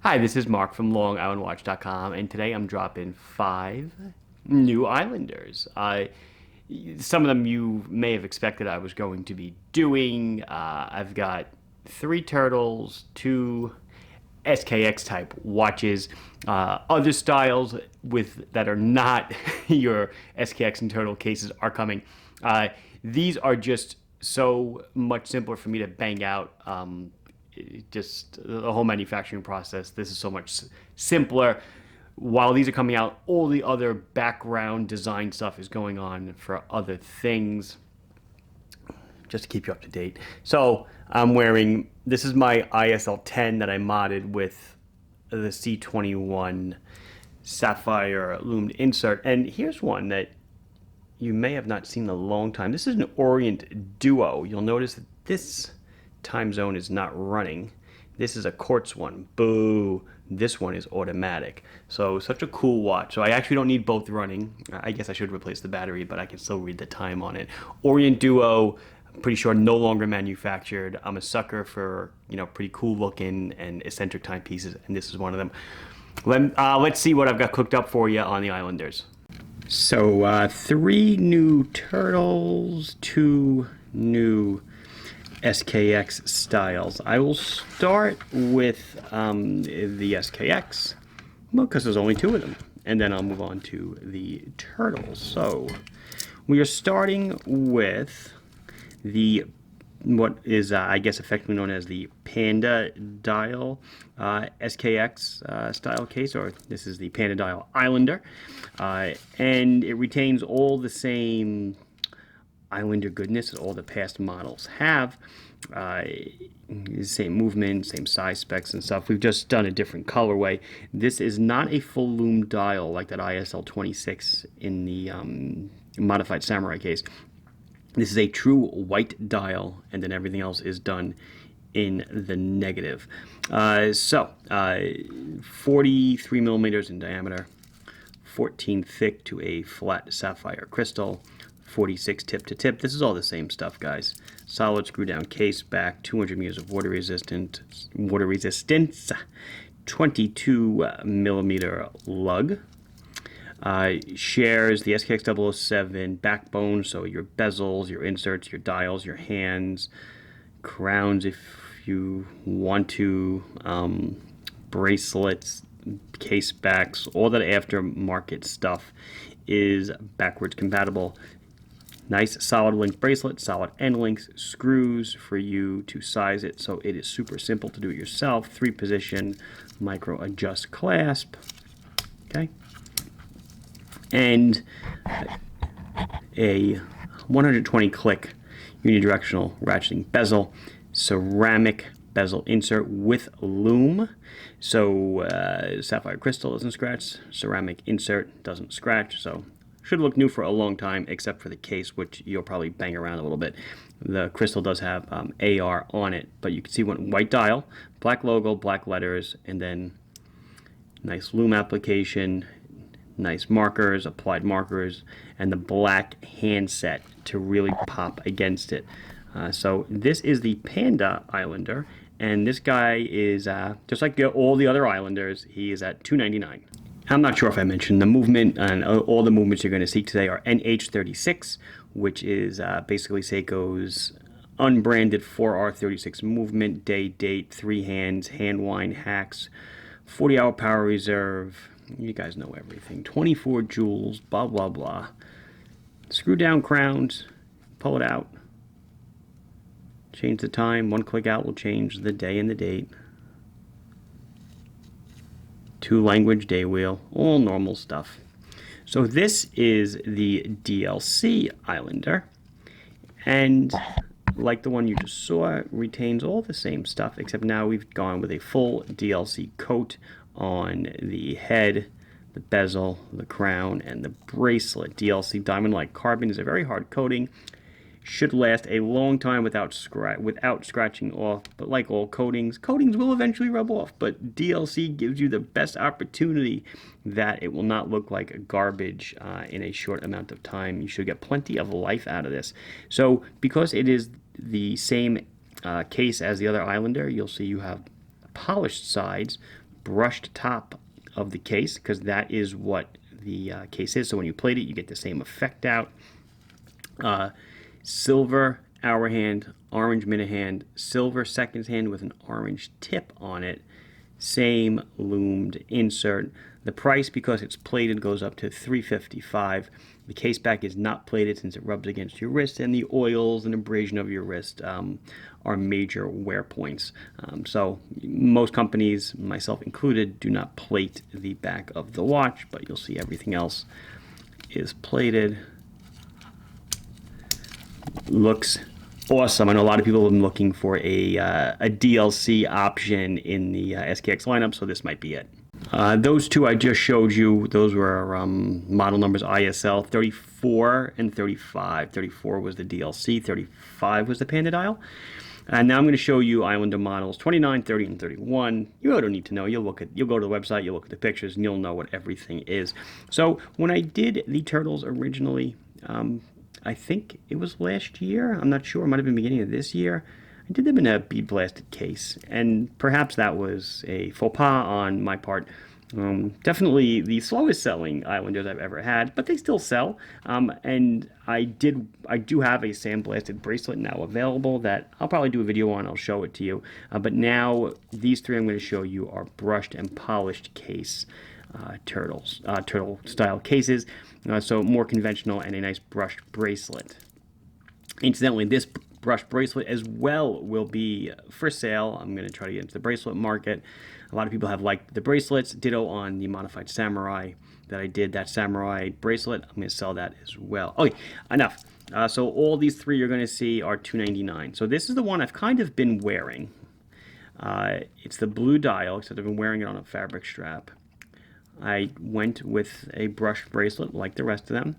Hi, this is Mark from LongIslandWatch.com, and today I'm dropping 5 new Islanders. Some of them you may have expected I was going to be doing. I've got 3 turtles, 2 SKX type watches, other styles that are not your SKX and turtle cases are coming. These are just so much simpler for me to bang out. Just the whole manufacturing process. This is so much simpler. While these are coming out, all the other background design stuff is going on for other things, just to keep you up to date. So I'm wearing, this is my ISL 10 that I modded with the C21 Sapphire Lume insert. And here's one that you may have not seen in a long time. This is an Orient Duo. You'll notice that this time zone is not running. This is a quartz one. Boo. This one is automatic. So such a cool watch. So I actually don't need both running. I guess I should replace the battery, but I can still read the time on it. Orient Duo, I'm pretty sure no longer manufactured. I'm a sucker for, pretty cool looking and eccentric timepieces, and this is one of them. Let's see what I've got cooked up for you on the Islanders. So 3 new turtles, 2 new SKX styles. I will start with the SKX, well, because there's only 2 of them, and then I'll move on to the turtles. So we are starting with what is I guess effectively known as the Panda dial SKX style case, or this is the Panda dial Islander, and it retains all the same Islander goodness that all the past models have. Same movement, same size specs and stuff. We've just done a different colorway. This is not a full lume dial like that ISL 26 in the modified samurai case. This is a true white dial, and then everything else is done in the negative. 43 millimeters in diameter, 14 thick to a flat sapphire crystal, 46 tip to tip. This is all the same stuff, guys. Solid screw down case back, 200 meters of water resistance, 22 millimeter lug. Shares the SKX-007 backbone, so your bezels, your inserts, your dials, your hands, crowns if you want to, bracelets, case backs, all that aftermarket stuff is backwards compatible. Nice solid link bracelet, solid end links, screws for you to size it, so it is super simple to do it yourself. 3-position micro adjust clasp. Okay. And a 120 click unidirectional ratcheting bezel, ceramic bezel insert with lume. So sapphire crystal doesn't scratch, ceramic insert doesn't scratch, so should look new for a long time, except for the case, which you'll probably bang around a little bit. The crystal does have AR on it, but you can see one white dial, black logo, black letters, and then nice lume application, nice markers, applied markers, and the black handset to really pop against it. So this is the Panda Islander, and this guy is, just like all the other Islanders, he is at $299. I'm not sure if I mentioned the movement, and all the movements you're going to see today are NH36, which is basically Seiko's unbranded 4R36 movement, day, date, 3 hands, hand wind, hacks, 40-hour power reserve. You guys know everything. 24 joules, blah, blah, blah. Screw down crowns, pull it out, change the time. 1 click out will change the day and the date. 2-language day wheel, all normal stuff. So this is the DLC Islander, and like the one you just saw, retains all the same stuff, except now we've gone with a full DLC coat on the head, the bezel, the crown, and the bracelet. DLC Diamond-like carbon is a very hard coating. Should last a long time without scratching off, but like all coatings will eventually rub off, but DLC gives you the best opportunity that it will not look like garbage in a short amount of time. You should get plenty of life out of this. So because it is the same case as the other Islander, you'll see you have polished sides, brushed top of the case, because that is what the case is. So when you plate it, you get the same effect out. Silver hour hand, orange minute hand, silver seconds hand with an orange tip on it. Same loomed insert. The price, because it's plated, goes up to $355. The case back is not plated since it rubs against your wrist, and the oils and abrasion of your wrist are major wear points. So most companies, myself included, do not plate the back of the watch, but you'll see everything else is plated. Looks awesome. I know a lot of people have been looking for a DLC option in the SKX lineup, so this might be it. Those two I just showed you, those were model numbers ISL 34 and 35. 34 was the DLC, 35 was the Panda dial. And now I'm going to show you Islander models 29, 30, and 31. You really don't need to know. You'll go to the website, you'll look at the pictures, and you'll know what everything is. So when I did the turtles originally, I think it was last year. I'm not sure. It might have been beginning of this year. I did them in a bead blasted case, and perhaps that was a faux pas on my part. Definitely the slowest selling Islanders I've ever had, but they still sell. And I do have a sandblasted bracelet now available that I'll probably do a video on. I'll show it to you. But now these three I'm going to show you are brushed and polished case turtle style cases. So more conventional and a nice brushed bracelet. Incidentally, this brushed bracelet as well will be for sale. I'm going to try to get into the bracelet market. A lot of people have liked the bracelets. Ditto on the modified samurai that I did, that samurai bracelet. I'm going to sell that as well. Okay, enough. So all these three you're going to see are $299. So this is the one I've kind of been wearing. It's the blue dial, except I've been wearing it on a fabric strap. I went with a brushed bracelet like the rest of them.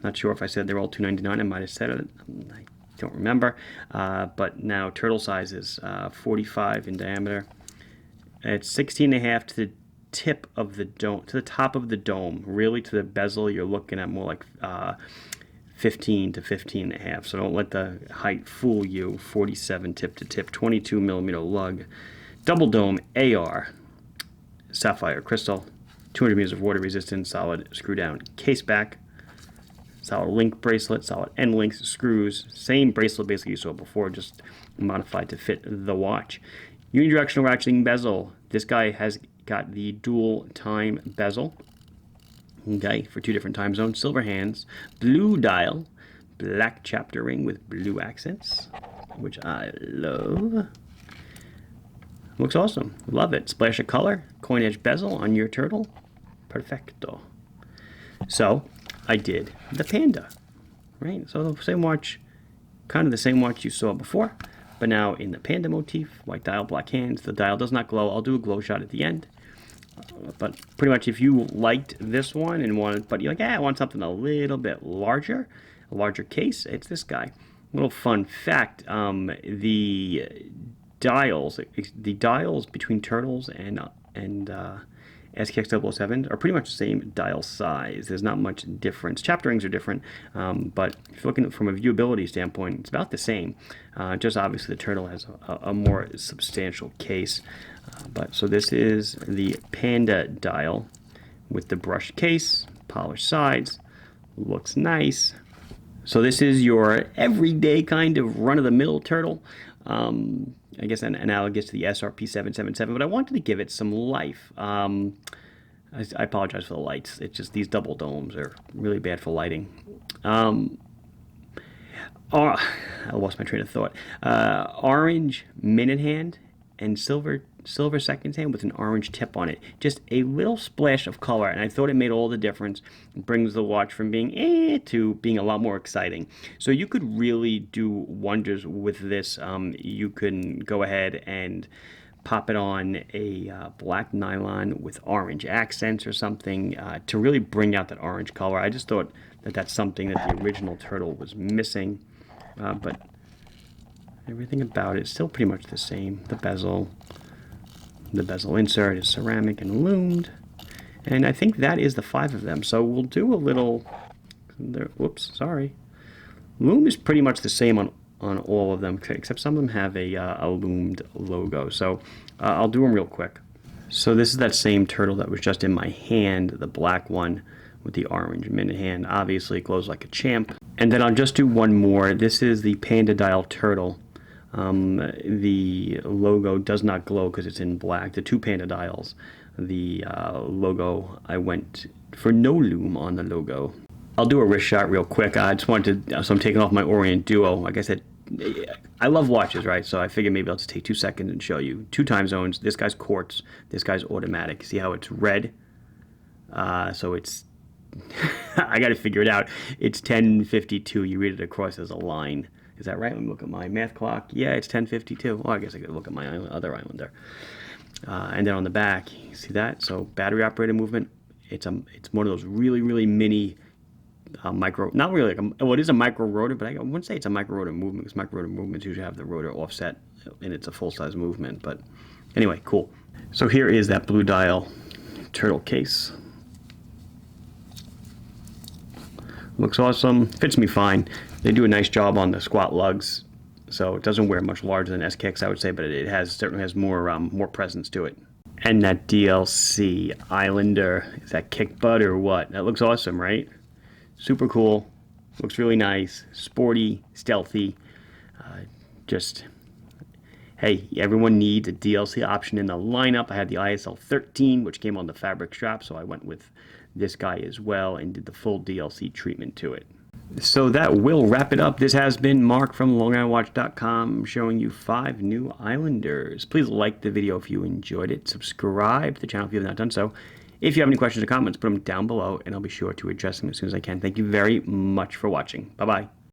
Not sure if I said they're all $299. I might have said it. I don't remember. But now turtle size is 45 in diameter. It's 16.5 to the tip of the dome, to the top of the dome. Really, to the bezel, you're looking at more like 15 to 15.5. So don't let the height fool you. 47 tip to tip, 22 millimeter lug, double dome AR, sapphire crystal, 200 meters of water resistance, solid screw down case back, solid link bracelet, solid end links, screws, same bracelet basically you saw before, just modified to fit the watch. Unidirectional ratcheting bezel. This guy has got the dual time bezel, okay, for 2 different time zones. Silver hands, blue dial, black chapter ring with blue accents, which I love. Looks awesome. Love it. Splash of color, coin edge bezel on your turtle. Perfecto. So I did the Panda, right? So the same watch, kind of the same watch you saw before, but now in the Panda motif, white dial, black hands. The dial does not glow. I'll do a glow shot at the end. But pretty much if you liked this one and wanted, but you're like, I want something a little bit larger, a larger case, it's this guy. Little fun fact, the dials between turtles and SKX-007 are pretty much the same dial size. There's not much difference. Chapter rings are different, but if you're looking from a viewability standpoint, it's about the same. Just obviously the turtle has a more substantial case. But so this is the Panda dial with the brushed case, polished sides, looks nice. So this is your everyday kind of run-of-the-mill turtle. I guess analogous to the SRP-777, but I wanted to give it some life. I apologize for the lights. It's just these double domes are really bad for lighting. I lost my train of thought. Orange minute hand and silver seconds hand with an orange tip on it. Just a little splash of color, and I thought it made all the difference. It brings the watch from being to being a lot more exciting. So you could really do wonders with this. You can go ahead and pop it on a black nylon with orange accents or something to really bring out that orange color. I just thought that that's something that the original turtle was missing, but everything about it is still pretty much the same. The bezel insert is ceramic and loomed, and I think that is the 5 of them. So we'll do a little. Whoops, sorry. Lume is pretty much the same on all of them, except some of them have a loomed logo. So I'll do them real quick. So this is that same turtle that was just in my hand, the black one with the orange minute hand. Obviously it glows like a champ. And then I'll just do one more. This is the panda dial turtle. The logo does not glow because it's in black. The two panda dials. The logo, I went for no lume on the logo. I'll do a wrist shot real quick. I just wanted to, so I'm taking off my Orient Duo. Like I said, I love watches, right? So I figured maybe I'll just take 2 seconds and show you. 2 time zones. This guy's quartz. This guy's automatic. See how it's red? So it's, I got to figure it out. It's 10:52. You read it across as a line. Is that right? Let me look at my math clock. Yeah, it's 10:52. Oh, I guess I could look at my other Islander. And then on the back, you see that? So battery operated movement. It's one of those really, really mini micro, not really like well, it is a micro rotor, but I wouldn't say it's a micro rotor movement because micro rotor movements usually have the rotor offset and it's a full size movement. But anyway, cool. So here is that blue dial turtle case. Looks awesome, fits me fine. They do a nice job on the squat lugs, so it doesn't wear much larger than SKX, I would say, but it certainly has more presence to it. And that DLC Islander, is that kick butt or what? That looks awesome, right? Super cool, looks really nice, sporty, stealthy. Just, hey, everyone needs a DLC option in the lineup. I had the ISL 13, which came on the fabric strap, so I went with this guy as well and did the full DLC treatment to it. So that will wrap it up. This has been Mark from LongIslandWatch.com showing you 5 new Islanders. Please like the video if you enjoyed it. Subscribe to the channel if you have not done so. If you have any questions or comments, put them down below and I'll be sure to address them as soon as I can. Thank you very much for watching. Bye-bye.